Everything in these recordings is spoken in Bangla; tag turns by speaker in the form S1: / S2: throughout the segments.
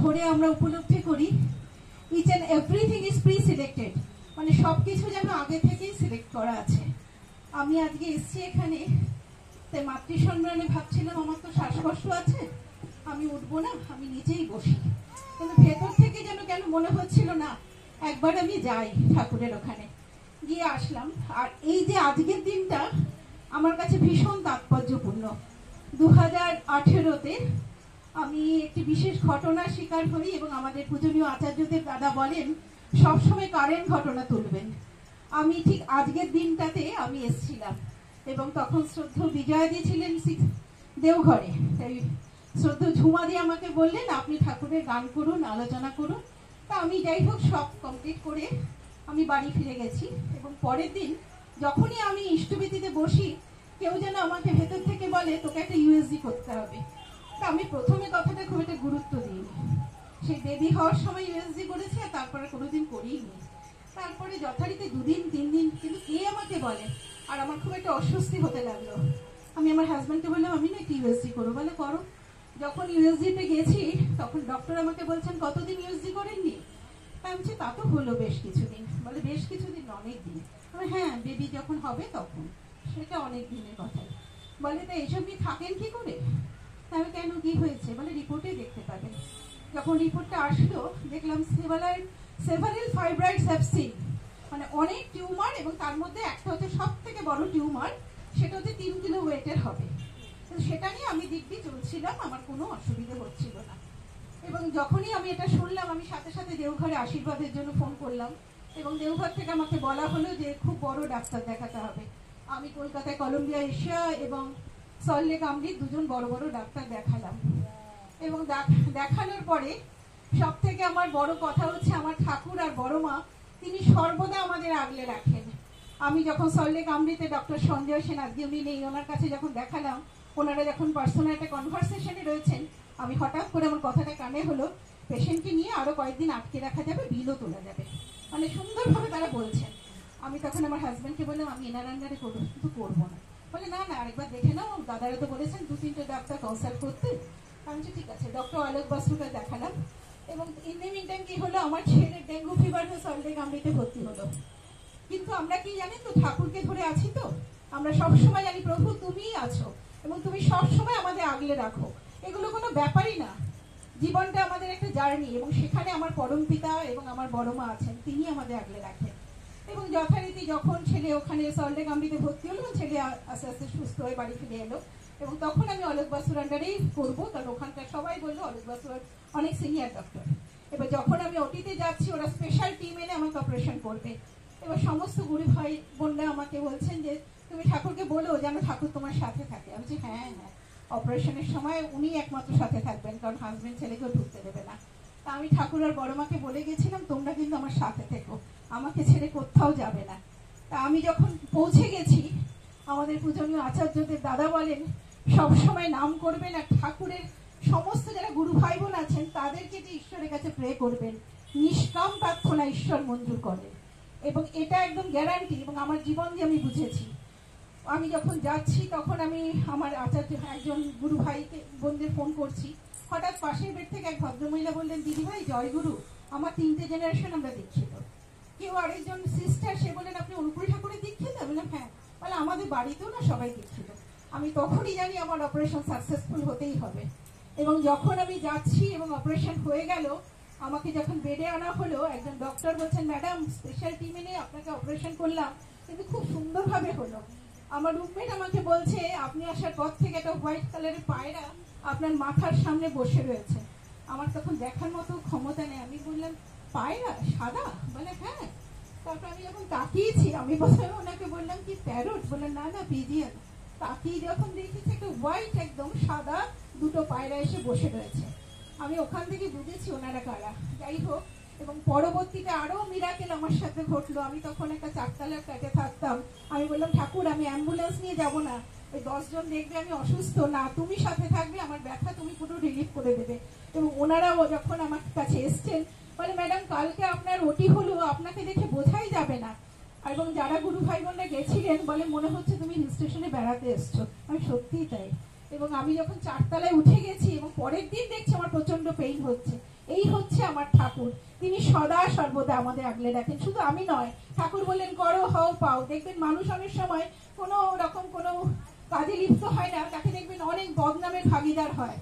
S1: ধরে আমরা উপলব্ধি করি each and everything is preselected, মানে সব কিছু যেন আগে থেকেই সিলেক্ট করা আছে। আমি আজকে এসছি এখানে, তাই মাতৃসম্মানে ভাবছিলাম আমার তো শ্বাসকষ্ট আছে, আমি উঠবো না, আমি নিচেই বসি। কিন্তু ভেতর থেকে যেন কেন মনে হচ্ছিল না একবার আমি যাই ঠাকুরের ওখানে। গিয়ে আসলাম। আর এই যে আজকের দিনটা আমার কাছে ভীষণ তাৎপর্যপূর্ণ। 2018-তে আমি একটি বিশেষ ঘটনার শিকার হই এবং আমাদের পূজনীয় আচার্যদেব দাদা বলেন সবসময় কারেন্ট ঘটনা তুলবেন। আমি ঠিক আজকের দিনটাতে আমি এসেছিলাম এবং তখন শ্রদ্ধ বিজয়াদি ছিলেন দেওঘরে। তাই শ্রদ্ধ ঝুমাদি আমাকে বললেন আপনি ঠাকুরের গান করুন, আলোচনা করুন। তা আমি যাই হোক সব কমপ্লিট করে আমি বাড়ি ফিরে গেছি। এবং পরের দিন যখনই আমি ইষ্টবিধিতে বসি, কেউ যেন আমাকে ভেতর থেকে বলে তোকে একটা ইউএসজি করতে হবে। তা আমি প্রথমে কথাটা খুব একটা গুরুত্ব দিইনি। সেই বেবি হওয়ার সময় ইউএসজি করেছি আর তারপরে কোনোদিন করিনি। তারপরে যথারীতি 2 দিন 3 দিন কিন্তু কে আমাকে বলে, আর আমার খুব একটা অস্বস্তি হতে লাগলো। আমি আমার হাজব্যান্ডকে বললাম আমি না একটু ইউএসজি করবো, বলে করো। যখন ইউএসজিতে গেছি তখন ডক্টর আমাকে বলছেন কতদিন ইউএসজি করেননি? আমি তা তো হলো বেশ কিছুদিন। বলে বেশ কিছুদিন, অনেক দিন। হ্যাঁ, বেবি যখন হবে তখন, সেটা অনেক দিনের কথা। বলে তা এইসব নিয়ে থাকেন কি করে? আমি কেন, কি হয়েছে? বলে রিপোর্টে দেখতে পাবেন। যখন রিপোর্টটা আসলো দেখলাম সেভারাল ফাইব্রয়েডস হ্যাভ সিন, মানে অনেক টিউমার, এবং তার মধ্যে একটা হচ্ছে সব থেকে বড় টিউমার, সেটা হচ্ছে 3 কিলো ওয়েটের হবে। সেটা নিয়ে আমি দিব্যি চলছিলাম, আমার কোনো অসুবিধা হচ্ছিল না। এবং যখনই আমি এটা শুনলাম আমি সাথে সাথে দেওঘরে আশীর্বাদের জন্য ফোন করলাম এবং দেওঘর থেকে আমাকে বলা হলো যে খুব বড় ডাক্তার দেখাতে হবে। আমি কলকাতায় কলম্বিয়া এশিয়া এবং সল্টলেক আমৃত 2জন বড় বড় ডাক্তার দেখালাম। এবং দেখানোর পরে সব থেকে আমার বড় কথা হচ্ছে আমার ঠাকুর আর বড় মা তিনি সর্বদা আমাদের আগলে রাখেন। আমি যখন সল্টলেক আমৃতে ডক্টর সঞ্জয় সেন, আজকে উনি নেই, ওনার কাছে যখন দেখালাম, ওনারা যখন পার্সোনাল একটা কনভারসেশনে রয়েছেন, আমি হঠাৎ করে আমার কথাটা কানে হলো পেশেন্টকে নিয়ে আরো কয়েকদিন আটকে রাখা যাবে, বিলও তোলা যাবে, মানে সুন্দরভাবে তারা বলছেন। আমি তখন আমার হাজব্যান্ডকে বললাম আমি এনার আন্ডারে করবো, কিন্তু করবো না। বলে না না আরেকবার দেখে নাও, দাদারা তো বলেছেন 2-3টে ডাক্তার কনসাল্ট করতে। আমি ঠিক আছে, ডক্টর অলোক বাসুকে দেখালাম। এবং ইন দ্য মিন টাইম কি হলো, আমার ছেলের ডেঙ্গু ফিভার হয়ে সল্টলেক আমৃতে ভর্তি হলো। কিন্তু আমরা কি জানি তো, ঠাকুরকে ধরে আছি তো, আমরা সবসময় জানি প্রভু তুমিই আছো এবং তুমি সবসময় আমাদের আগলে রাখো। এগুলো কোনো ব্যাপারই না, জীবনটা আমাদের একটা জার্নি, এবং সেখানে আমার পরম পিতা এবং আমার বড় মা আছেন, তিনি আমাদের আগলে রাখেন। এবং যথারীতি যখন ছেলে ওখানে সল্টলেক আমৃতে ভর্তি হলো, ছেলে আস্তে আস্তে সুস্থ হয়ে বাড়ি ফিরে এলো। এবং তখন আমি অলোক বাসুর আন্ডারেই করবো, কারণ ওখানকার সবাই বললো অলোক বাসুর অনেক সিনিয়র ডক্টর। এবার যখন আমি ওটিতে যাচ্ছি, ওরা স্পেশাল টিম এনে আমাকে অপারেশন করবে। এবার সমস্ত গুরু ভাই বোনরা আমাকে বলছেন যে তুমি ঠাকুরকে বলো যেন ঠাকুর তোমার সাথে থাকে। আমি বলছি হ্যাঁ হ্যাঁ, অপারেশনের সময় উনি একমাত্র সাথে থাকবেন, কারণ হাজবেন্ড ছেলেকেও ঢুকতে দেবে না। তা আমি ঠাকুর আর বড় মাকে বলে গেছিলাম তোমরা কিন্তু আমার সাথে থেকো, আমাকে ছেড়ে কোথাও যাবে না। তা আমি যখন পৌঁছে গেছি, আমাদের পূজনীয় আচার্যদের দাদা বলেন সবসময় নাম করবেন আর ঠাকুরের সমস্ত যারা গুরু ভাই বোন আছেন তাদেরকে যে ঈশ্বরের কাছে প্রে করবেন, নিষ্কাম প্রার্থনা ঈশ্বর মঞ্জুর করেন। এবং এটা একদম গ্যারান্টি, এবং আমার জীবন দিয়ে আমি বুঝেছি। আমি যখন যাচ্ছি তখন আমি আমার আচার্য একজন গুরু ভাইকে বোনদের ফোন করছি, হঠাৎ পাশের বেড থেকে এক ভদ্রমহিলা বললেন দিদি ভাই জয় গুরু, আমার 3টে জেনারেশন আমরা দীক্ষিত। কেউ আরেকজন সিস্টার, সে বলেন আপনি অনুকূল ঠাকুরের দীক্ষিত? বললাম হ্যাঁ। বলে আমাদের বাড়িতেও না সবাই দীক্ষিত। আমি তখনই জানি আমার অপারেশন সাকসেসফুল হতেই হবে। এবং যখন আমি যাচ্ছি এবং অপারেশন হয়ে গেল, আমাকে যখন বেডে আনা হলো, একজন ডক্টর বলছেন ম্যাডাম স্পেশাল টিমে নিয়ে আপনাকে অপারেশন করলাম, কিন্তু খুব সুন্দরভাবে হলো। আমার রুমমেট আমাকে বলছে আপনি আসার পর থেকে একটা হোয়াইট কালারের পায়রা আপনার মাথার সামনে বসে রয়েছে। আমার তখন দেখার মতো ক্ষমতা নেই। আমি বললাম পায়রা সাদা? বলে হ্যাঁ। তারপর আমি যখন তাকিয়েছি, আমি প্রথমে ওনাকে বললাম কি প্যারট? বললেন না না পিজিয়ন। তাকিয়ে যখন দেখেছি একটা হোয়াইট একদম সাদা 2টো পায়রা এসে বসে রয়েছে। আমি ওখান থেকে বুঝেছি ওনারা কারা। যাই হোক, এবং পরবর্তীতে আরো মিরাকেল আমার সাথে ঘটলো। আমি তখন একটা 4তলার ফ্ল্যাটে থাকতাম। আমি বললাম ঠাকুর আমি অ্যাম্বুলেন্স নিয়ে যাব না, ওই 10 জন দেখবে আমি অসুস্থ, না তুমি সাথে থাকবে, আমার ব্যথা তুমি পুরো রিলিফ করে দেবে। এবং ওনারাও যখন আমার কাছে এসছেন বলে ম্যাডাম কালকে আপনার ওটি হলো, আপনাকে দেখে বোঝাই যাবে না। এবং যারা গুরু ভাই বোনরা গেছিলেন বলে মনে হচ্ছে তুমি হিল স্টেশনে বেড়াতে এসছো। আমি সত্যিই তাই, এবং আমি যখন 4 তলায় উঠে গেছি এবং পরের দিন দেখছি আমার প্রচন্ড পেইন হচ্ছে। এই হচ্ছে আমার ঠাকুর, তিনি সদা সর্বদা আমাদের আগলে রাখেন। শুধু আমি নয়, ঠাকুর বললেন করো হও পাও। দেখবেন মানুষ অনেক সময় কোনো রকম কোনো কাজে লিপ্ত হয় না, তাকে দেখবেন অনেক বদনামের ভাগিদার হয়।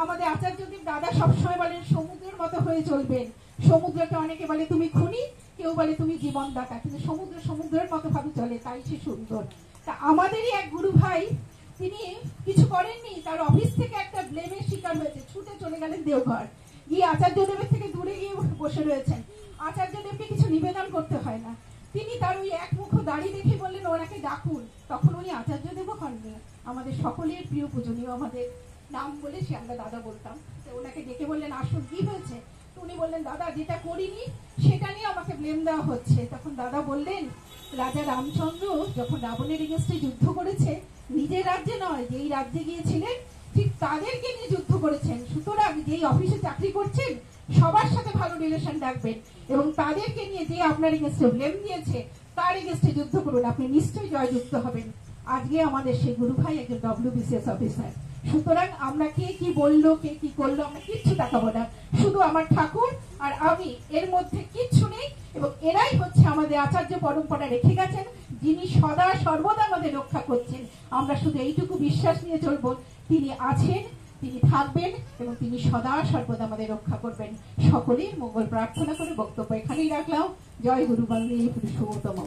S1: আমাদের আচার্যদেব দাদা সবসময় বলেন সমুদ্রের মতো হয়ে চলবেন। সমুদ্রকে অনেকে বলে তুমি খুনি, কেউ বলে তুমি জীবনদাতা, কিন্তু সমুদ্র সমুদ্রের মতো ভাবে চলে, তাই সে সুন্দর। তা আমাদেরই এক গুরু ভাই, তিনি কিছু করেননি, তার অফিস থেকে একটা ব্লেমের শিকার হয়েছে, ছুটে চলে গেলেন দেওঘর, গিয়ে আচার্যদেবের থেকে দূরে গিয়ে বসে রয়েছেন। আচার্যদেবকে কিছু নিবেদন করতে হয় না, তিনি তার ওই এক মুখ দাড়ি দেখে বললেন ওনাকে ডাকুন। তখন উনি আচার্যদেবও হননি, আমাদের সকলের প্রিয় পূজনীয়, আমাদের নাম বলে সে আমরা দাদা বলতাম। তো ওনাকে ডেকে বললেন আসুন, কি হয়েছে? তো উনি বললেন দাদা যেটা করিনি সেটা নিয়ে আমাকে ব্লেম দেওয়া হচ্ছে। তখন দাদা বললেন রাজা রামচন্দ্র যখন রাবণের এগেন্স্টে যুদ্ধ করেছে, নিজের রাজ্যে নয়, যেই রাজ্যে গিয়েছিলেন ঠিক তাদেরকে নিয়ে যুদ্ধ করেছেন। সুতরাং যেই অফিসে চাকরি করছেন সবার সাথে ভালো রিলেশন রাখবেন এবং তাদেরকে নিয়ে যে আপনার এগেন্স্টে ব্লেম দিয়েছে তার এগেন্স্টে যুদ্ধ করুন, আপনি নিশ্চয়ই জয়যুক্ত হবেন। আজকে আমাদের সেই গুরু ভাই একজন WBCS অফিসার। সুতরাং আমরা কে কি বললো কে কি করলো আমরা কিচ্ছু দেখাবো না, শুধু আমার ঠাকুর আর আমি, এর মধ্যে কিচ্ছু নেই। এবং এরাই হচ্ছে আমাদের আচার্য পরম্পরা রেখে গেছেন, যিনি সদা সর্বদা আমাদের রক্ষা করছেন। আমরা শুধু এইটুকু বিশ্বাস নিয়ে চলবো, তিনি আছেন, তিনি থাকবেন এবং তিনি সদা সর্বদা আমাদের রক্ষা করবেন। সকলের মঙ্গল প্রার্থনা করে বক্তব্য এখানেই রাখলাম। জয় গুরু বন্দে পুরুষোত্তম।